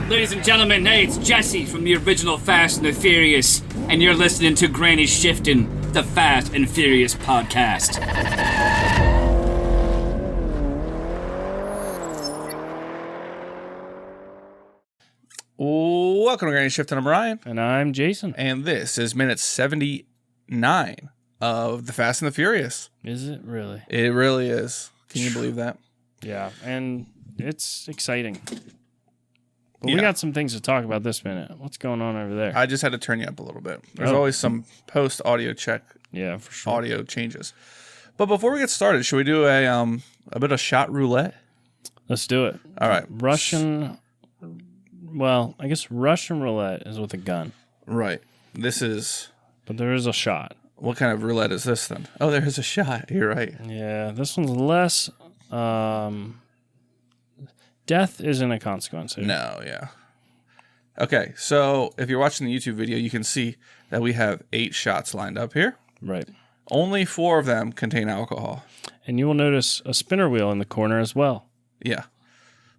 Ladies and gentlemen, hey, it's Jesse from the original Fast and the Furious, and you're listening to Granny Shifting, the Fast and Furious podcast. Welcome to Granny Shifting. I'm Ryan. And I'm Jason. And this is minute 79 of the Fast and the Furious. Is it really? It really is. Can you believe that? Yeah, and it's exciting. But Yeah. we got some things to talk about this minute. What's going on over there? I just had to turn you up a little bit. There's Oh. always some post-audio check Yeah, for sure. audio changes. But before we get started, should we do a bit of shot roulette? Let's do it. All right. I guess Russian roulette is with a gun. Right. This is... But there is a shot. What kind of roulette is this then? Oh, there is a shot. You're right. Yeah, this one's less... death isn't a consequence here. No, yeah. Okay, so if you're watching the YouTube video, you can see that we have 8 shots lined up here. Right. Only 4 of them contain alcohol. And you will notice a spinner wheel in the corner as well. Yeah.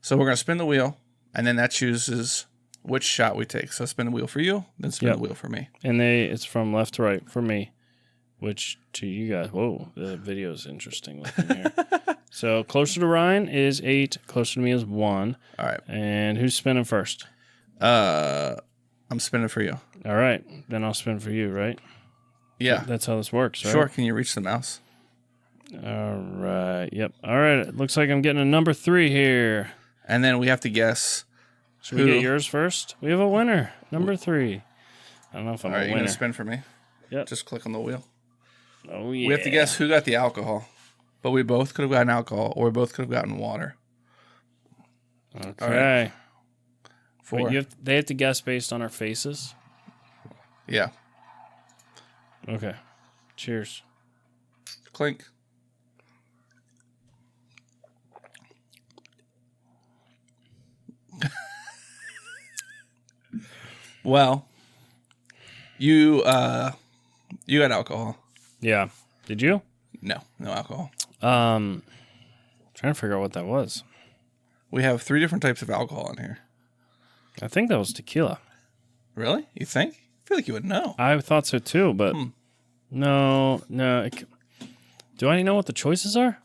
So we're going to spin the wheel, and then that chooses which shot we take. So spin the wheel for you, then spin the wheel for me. And it's from left to right for me, which to you guys, whoa, the video is interesting looking here. So closer to Ryan is 8, closer to me is 1. All right. And who's spinning first? I'm spinning for you. All right. Then I'll spin for you, right? Yeah. That's how this works, right? Sure. Can you reach the mouse? All right. Yep. All right. It looks like I'm getting a number 3 here. And then we have to guess. Should we get yours first? We have a winner. Number 3. I don't know if I'm All right, a you're winner. going to spin for me? Yep. Just click on the wheel. Oh, yeah. We have to guess who got the alcohol. But we both could have gotten alcohol, or we both could have gotten water. Okay. All right. 4. Wait, they have to guess based on our faces? Yeah. Okay. Cheers. Clink. Well, you got alcohol. Yeah. Did you? No alcohol. Trying to figure out what that was. We have 3 different types of alcohol in here. I think that was tequila. Really? You think? I feel like you would know. I thought so too, but no. Do I know what the choices are?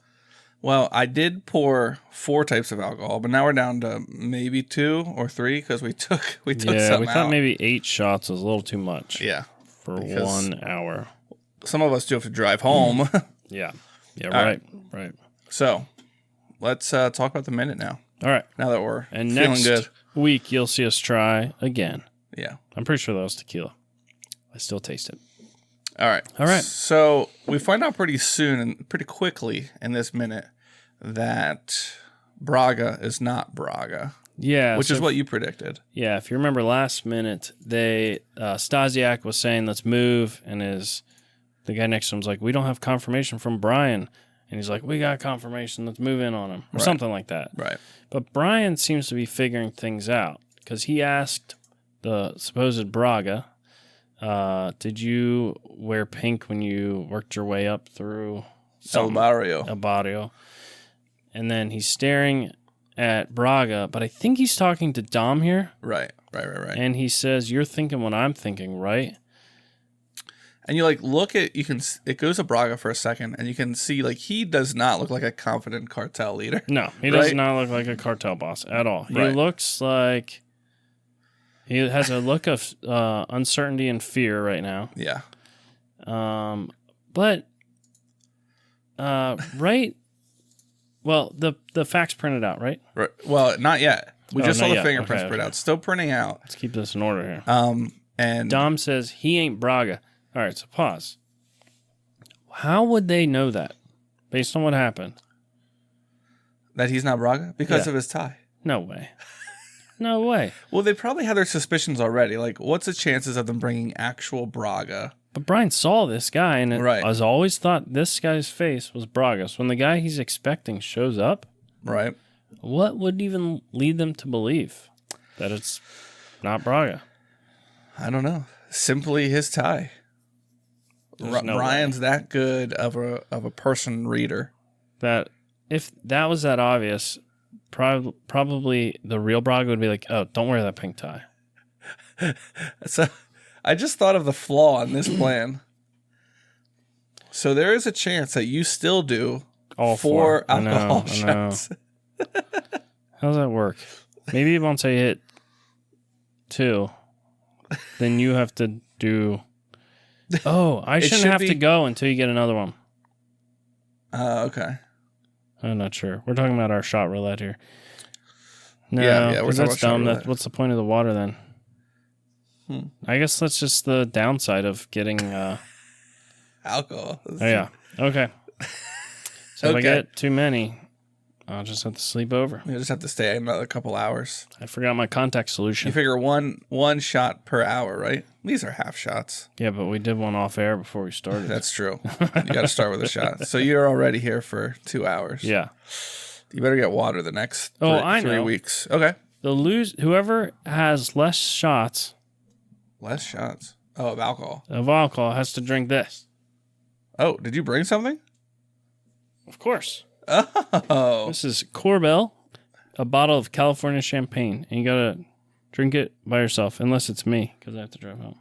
Well, I did pour 4 types of alcohol, but now we're down to maybe 2 or 3 because we took Yeah, some we out. thought maybe 8 shots was a little too much. Yeah. For because 1 hour. Some of us do have to drive home. Yeah. Yeah, All right. So, let's talk about the minute now. All right. Now that we're And feeling next good. week, you'll see us try again. Yeah. I'm pretty sure that was tequila. I still taste it. All right. All right. So, we find out pretty soon and pretty quickly in this minute that Braga is not Braga. Yeah. Which is what you predicted. Yeah, if you remember last minute, Stasiak was saying, let's move, and the guy next to him's like, we don't have confirmation from Brian. And he's like, we got confirmation, let's move in on him, or something like that. Right. But Brian seems to be figuring things out, because he asked the supposed Braga, did you wear pink when you worked your way up through El Barrio? El Barrio. And then he's staring at Braga, but I think he's talking to Dom here. Right. And he says, you're thinking what I'm thinking, right? And you it goes to Braga for a second, and you can see he does not look like a confident cartel leader. No, he does not look like a cartel boss at all. He looks like he has a look of uncertainty and fear right now. Yeah. But well, the facts printed out, right? Right. Well, not yet. We just saw not the yet. fingerprints Okay. printed out. Still printing out. Let's keep this in order here. And Dom says he ain't Braga. All right, so pause. How would they know that based on what happened? that he's not Braga because of his tie. No way. No way. Well, they probably had their suspicions already. Like, what's the chances of them bringing actual Braga? But Brian saw this guy, and Right. has always thought this guy's face was Braga. So when the guy he's expecting shows up, Right. what would even lead them to believe that it's not Braga? I don't know. Simply his tie. No Brian's that good of a person reader. That if that was that obvious, probably the real Braga would be like, oh, don't wear that pink tie. So I just thought of the flaw in this plan. So there is a chance that you still do All 4 4. alcohol I know. shots. How does that work? Maybe once I hit 2, then you have to do... Oh, I shouldn't have to go until you get another one. Okay. I'm not sure. We're talking about our shot roulette here. No, Yeah, we're talking that's about shot dumb. roulette. What's the point of the water then? I guess that's just the downside of getting... Alcohol. Oh, yeah. Okay. So if I Okay. get too many, I'll just have to sleep over. You just have to stay another couple hours. I forgot my contact solution. You figure one shot per hour, right? These are half shots. Yeah, but we did one off air before we started. That's true. You got to start with a shot. So you're already here for 2 hours. Yeah. You better get water the next I 3 know. weeks. Okay. Whoever has less shots Less shots. Oh, of alcohol. of alcohol has to drink this. Oh, did you bring something? Of course. Oh. This is Corbel, a bottle of California champagne, and you gotta drink it by yourself, unless it's me, because I have to drive home.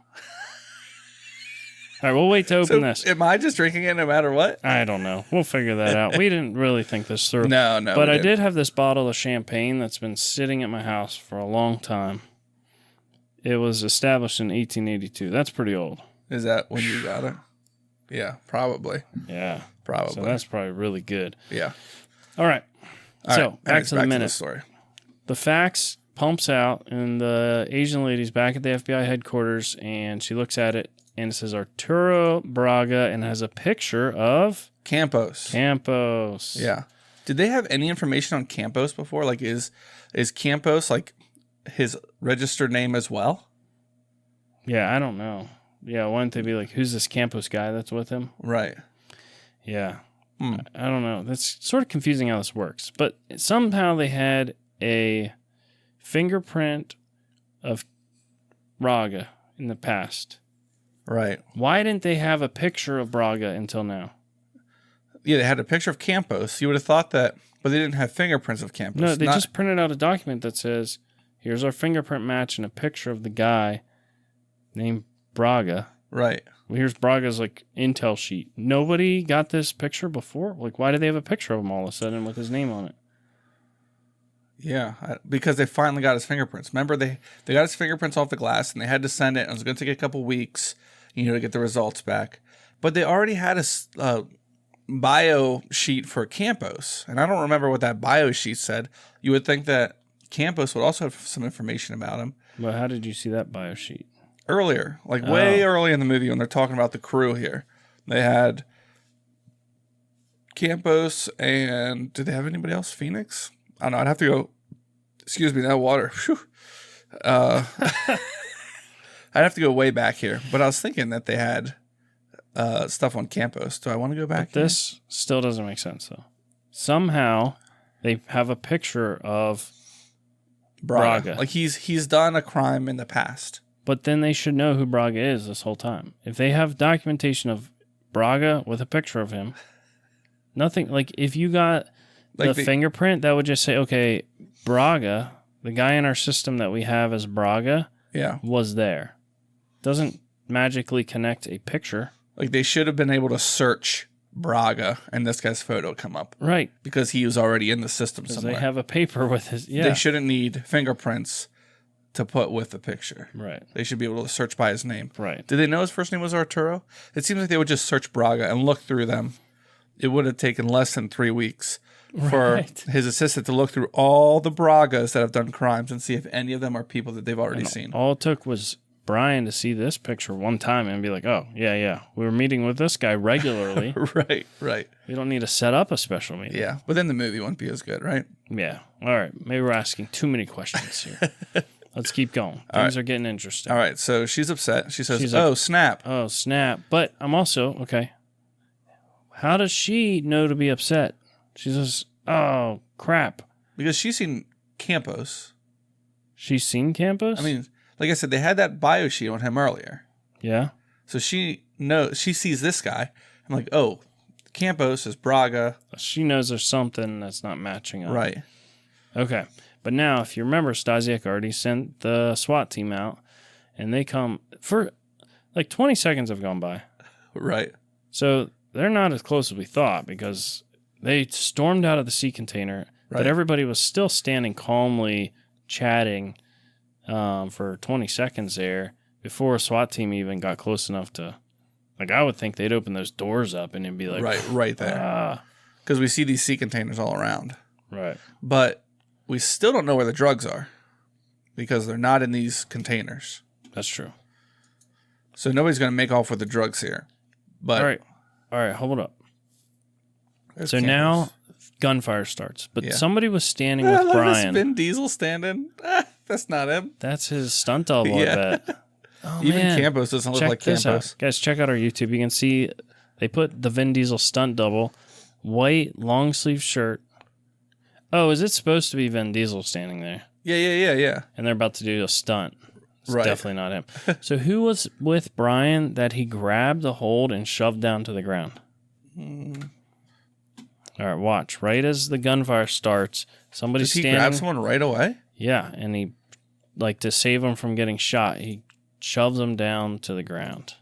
All right, we'll wait to open this. Am I just drinking it no matter what? I don't know. We'll figure that out. We didn't really think this through. No. But we I didn't. did have this bottle of champagne that's been sitting at my house for a long time. It was established in 1882. That's pretty old. Is that when you got it? Yeah, probably. Yeah. Probably. So that's probably really good. Yeah. All right. All So right. back Anyways, to the minute. story. The fax pumps out, and the Asian lady's back at the FBI headquarters, and she looks at it, and it says Arturo Braga, and has a picture of Campos. Yeah. Did they have any information on Campos before? Like, is Campos like his registered name as well? Yeah, I don't know. Yeah, why don't they be like, who's this Campos guy that's with him? Right. Yeah. I don't know. That's sort of confusing how this works. But somehow they had a fingerprint of Braga in the past. Right. Why didn't they have a picture of Braga until now? Yeah, they had a picture of Campos. You would have thought that, but they didn't have fingerprints of Campos. No, they just printed out a document that says, here's our fingerprint match and a picture of the guy named Braga. Right. Well, here's Braga's like intel sheet. Nobody got this picture before? Like, why did they have a picture of him all of a sudden with his name on it? Yeah, because they finally got his fingerprints. Remember, they got his fingerprints off the glass, and they had to send it. And it was going to take a couple weeks, to get the results back. But they already had a bio sheet for Campos, and I don't remember what that bio sheet said. You would think that Campos would also have some information about him. Well, how did you see that bio sheet? Earlier, like way early in the movie when they're talking about the crew here. They had Campos, and did they have anybody else? Phoenix? I don't know. I'd have to go. Excuse me, that water. Whew. I'd have to go way back here. But I was thinking that they had stuff on Campos. Do I want to go back? But this still doesn't make sense, though. Somehow they have a picture of Braga. Like he's done a crime in the past. But then they should know who Braga is this whole time. If they have documentation of Braga with a picture of him, nothing, like if you got the fingerprint, that would just say, okay, Braga, the guy in our system that we have as Braga, was there. Doesn't magically connect a picture. Like they should have been able to search Braga and this guy's photo come up. Right. Because he was already in the system somewhere. They have a paper with his, They shouldn't need fingerprints to put with the picture. Right. They should be able to search by his name. Right. Did they know his first name was Arturo? It seems like they would just search Braga and look through them. It would have taken less than 3 weeks for his assistant to look through all the Bragas that have done crimes and see if any of them are people that they've already seen. All it took was Brian to see this picture one time and be like, oh, yeah, we were meeting with this guy regularly. Right. We don't need to set up a special meeting. Yeah, but then the movie wouldn't be as good, right? Yeah. All right. Maybe we're asking too many questions here. Let's keep going. Things are getting interesting. All right, so she's upset. She says, oh, snap. Oh, snap. But I'm also, okay, how does she know to be upset? She says, oh, crap. Because she's seen Campos. She's seen Campos? I mean, like I said, they had that bio sheet on him earlier. Yeah. So she sees this guy. I'm like, oh, Campos is Braga. She knows there's something that's not matching up. Right. Okay. But now, if you remember, Stasiak already sent the SWAT team out, and they come for like 20 seconds have gone by. Right. So they're not as close as we thought because they stormed out of the sea container, Right. but everybody was still standing calmly chatting for 20 seconds there before a SWAT team even got close enough to, like, I would think they'd open those doors up and it'd be like, right there. Because we see these sea containers all around. Right. But we still don't know where the drugs are because they're not in these containers. That's true. So nobody's going to make off with the drugs here. But All right, hold up. there's So cameras. now gunfire starts, but Yeah. somebody was standing with Look, Brian. that's Vin Diesel standing. That's not him. That's his stunt double, Yeah. I bet. Oh, Even man. Campos doesn't look Check like this Campos. out. Guys, check out our YouTube. You can see they put the Vin Diesel stunt double, white long sleeve shirt. Oh, is it supposed to be Vin Diesel standing there? Yeah. And they're about to do a stunt. It's Right. definitely not him. So who was with Brian that he grabbed the hold and shoved down to the ground? All right, watch. Right as the gunfire starts, somebody's Does he standing. grab someone right away? Yeah, and he, like, to save him from getting shot, he shoves him down to the ground.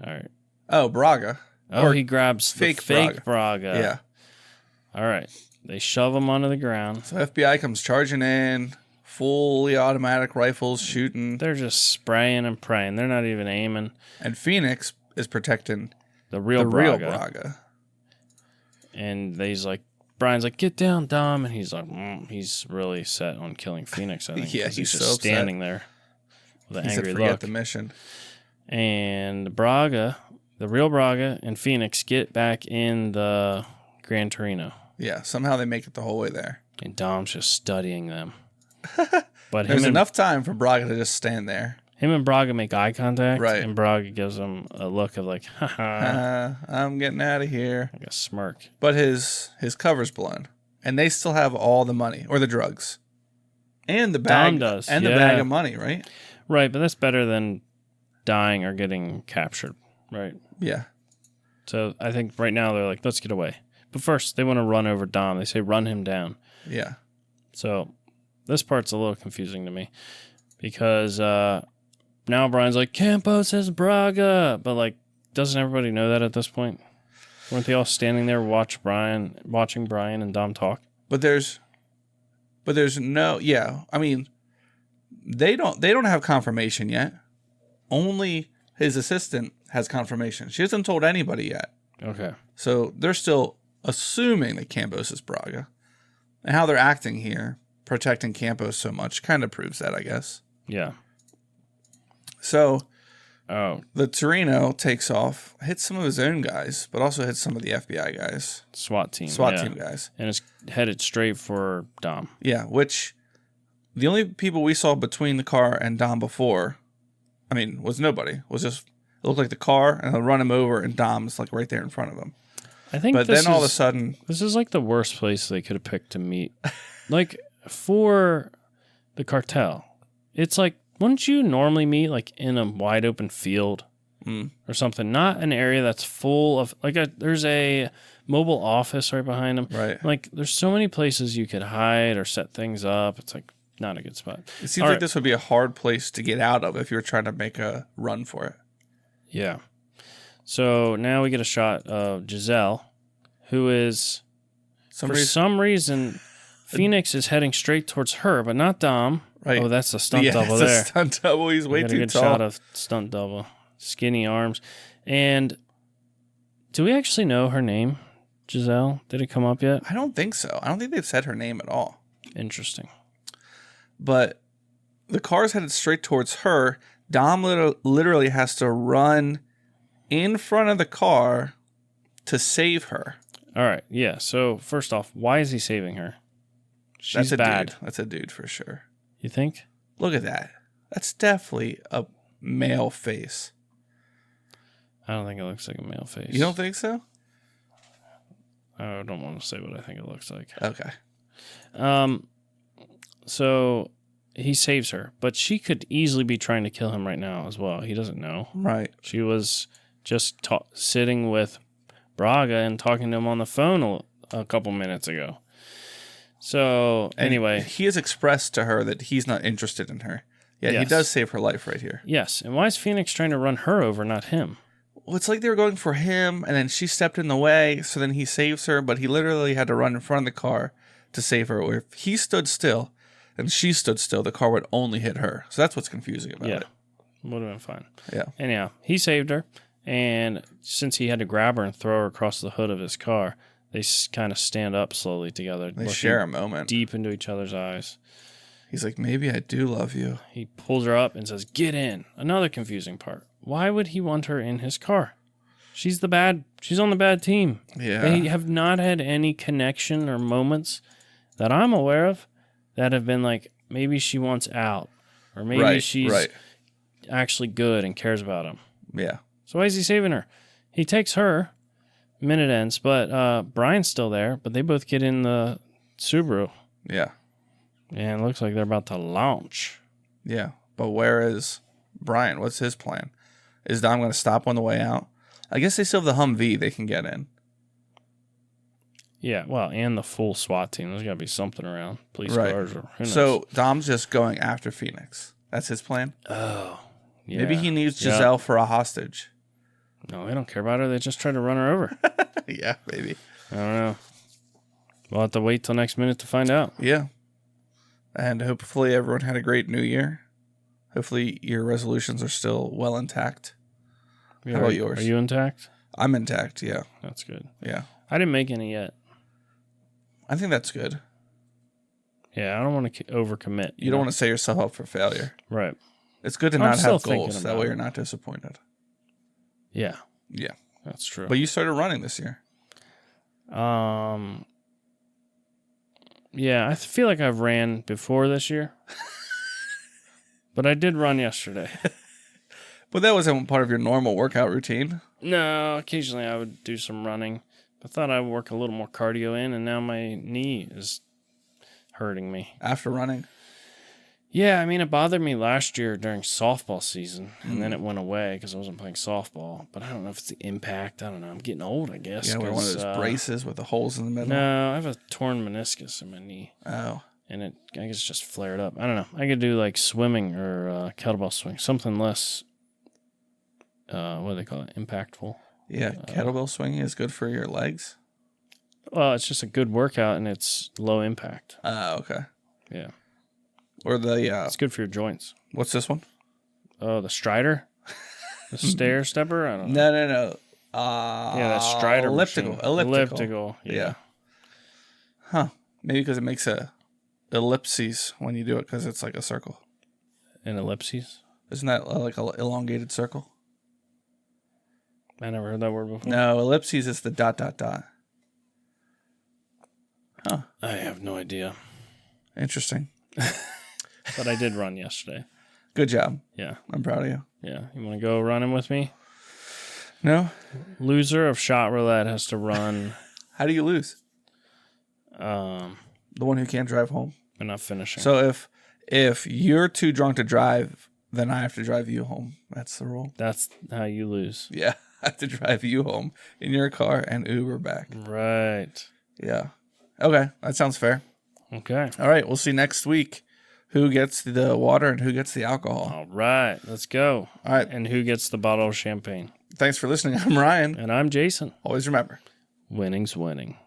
All right. Oh, Braga. Oh, Or he grabs fake the fake Braga. Yeah. All right. They shove him onto the ground. So FBI comes charging in, fully automatic rifles shooting, They're just spraying and praying. They're not even aiming. and Phoenix is protecting The real the Braga. real Braga. And he's like, Brian's like, get down, Dom. And he's like, he's really set on killing Phoenix, I think. Yeah, 'cause he's just so upset. standing there with an He said, angry forget look. the mission. And Braga, the real Braga, and Phoenix get back in the Gran Torino. Yeah, somehow they make it the whole way there. And Dom's just studying them. But There's enough time for Braga to just stand there. him and Braga make eye contact. Right. And Braga gives him a look of like, haha, I'm getting out of here. like a smirk. But his cover's blown, and they still have all the money or the drugs, and the bag. Dom does, and the yeah. bag of money, right? Right, but that's better than dying or getting captured. Right. Yeah. So I think right now they're like, let's get away. But first, they want to run over Dom. They say, run him down. Yeah. So this part's a little confusing to me because now Brian's like, Campos says Braga. But, like, doesn't everybody know that at this point? Weren't they all standing there watching Brian and Dom talk? But there's no. Yeah. I mean, they don't have confirmation yet. Only his assistant has confirmation. She hasn't told anybody yet. Okay. So they're still assuming that Campos is Braga. And how they're acting here, protecting Campos so much, kind of proves that, I guess. Yeah. So Oh, the Torino takes off, hits some of his own guys, but also hits some of the FBI guys, SWAT team. SWAT yeah. team guys. And it's headed straight for Dom. Yeah, which the only people we saw between the car and Dom before, I mean, was nobody. Was just, it looked like the car, and they'll run him over, and Dom's like right there in front of him. I think But then all of a sudden, this is like the worst place they could have picked to meet. Like, for the cartel, it's like, wouldn't you normally meet like in a wide open field or something? Not an area that's full of, like, there's a mobile office right behind them. right? Like, there's so many places you could hide or set things up. It's like not a good spot. It seems All like right. this would be a hard place to get out of if you were trying to make a run for it. Yeah. So now we get a shot of Giselle, who is, for some reason, Phoenix is heading straight towards her, but not Dom. Right. Oh, that's a stunt yeah, double it's there. a stunt double. He's way Got a too good tall. shot of stunt double. Skinny arms. And do we actually know her name, Giselle? Did it come up yet? I don't think so. I don't think they've said her name at all. Interesting. But the car's headed straight towards her. Dom literally has to run in front of the car to save her. All right. Yeah. So first off, why is he saving her? She's That's a bad. dude. That's a dude for sure. You think? Look at that. That's definitely a male face. I don't think it looks like a male face. You don't think so? I don't want to say what I think it looks like. Okay. So he saves her, but she could easily be trying to kill him right now as well. He doesn't know. Right. She was just sitting with Braga and talking to him on the phone a couple minutes ago. So, And anyway. he has expressed to her that he's not interested in her. Yeah, he Yes. does save her life right here. Yes. And why is Phoenix trying to run her over, not him? Well, it's like they were going for him, and then she stepped in the way, so then he saves her, but he literally had to run in front of the car to save her. Where if he stood still and she stood still, the car would only hit her. So that's what's confusing about it. Would have been fine. Yeah. Anyhow, he saved her, and since he had to grab her and throw her across the hood of his car, they kind of stand up slowly together. They share a moment. Deep into each other's eyes. He's like, maybe I do love you. He pulls her up and says, "Get in." Another confusing part. Why would he want her in his car? She's on the bad team. Yeah. They have not had any connection or moments that I'm aware of that have been like, maybe she wants out, or maybe she's actually good and cares about him. Yeah. So why is he saving her? He takes her, minute ends, but Brian's still there, but they both get in the Subaru. Yeah. And it looks like they're about to launch. Yeah. But where is Brian? What's his plan? Is Dom going to stop on the way out? I guess they still have the Humvee they can get in. Yeah, well, and the full SWAT team. There's got to be something around. Police cars or who knows. So Dom's just going after Phoenix. That's his plan? Oh, yeah. Maybe he needs Giselle for a hostage. No, they don't care about her. They just try to run her over. Yeah, maybe. I don't know. We'll have to wait till next minute to find out. Yeah. And hopefully everyone had a great new year. Hopefully your resolutions are still well intact. How about yours? Are you intact? I'm intact, yeah. That's good. Yeah. I didn't make any yet. I think that's good. Yeah, I don't want to overcommit. You don't want to set yourself up for failure. Right. It's good to not have goals. That way you're not disappointed. Yeah. Yeah. That's true. But you started running this year. Yeah, I feel like I've ran before this year. But I did run yesterday. But that wasn't part of your normal workout routine. No, occasionally I would do some running. I thought I'd work a little more cardio in, and now my knee is hurting me. After running? Yeah, I mean, it bothered me last year during softball season, and then it went away because I wasn't playing softball. But I don't know if it's the impact. I don't know. I'm getting old, I guess. You know, one of those braces with the holes in the middle? No, I have a torn meniscus in my knee. Oh. And I guess just flared up. I don't know. I could do like swimming or kettlebell swing, something less, what do they call it, impactful. Yeah, kettlebell swinging is good for your legs? Well, it's just a good workout, and it's low impact. Oh, okay. Yeah. Or the, It's good for your joints. what's this one? Oh, the Strider? The stair stepper? I don't know. No. Yeah, that Strider machine. Elliptical. Yeah. Huh. Maybe because it makes a ellipses when you do it because it's like a circle. An ellipses? Isn't that like an elongated circle? I never heard that word before. No, ellipses is the ... Huh. I have no idea. Interesting. But I did run yesterday. Good job. Yeah. I'm proud of you. Yeah. You want to go running with me? No? Loser of shot roulette has to run. How do you lose? The one who can't drive home. I'm not finishing. So if you're too drunk to drive, then I have to drive you home. That's the rule. That's how you lose. Yeah. I have to drive you home in your car and Uber back. Right. Yeah. Okay. That sounds fair. Okay. All right. We'll see next week who gets the water and who gets the alcohol. All right. Let's go. All right. And who gets the bottle of champagne? Thanks for listening. I'm Ryan. And I'm Jason. Always remember, Winning's winning.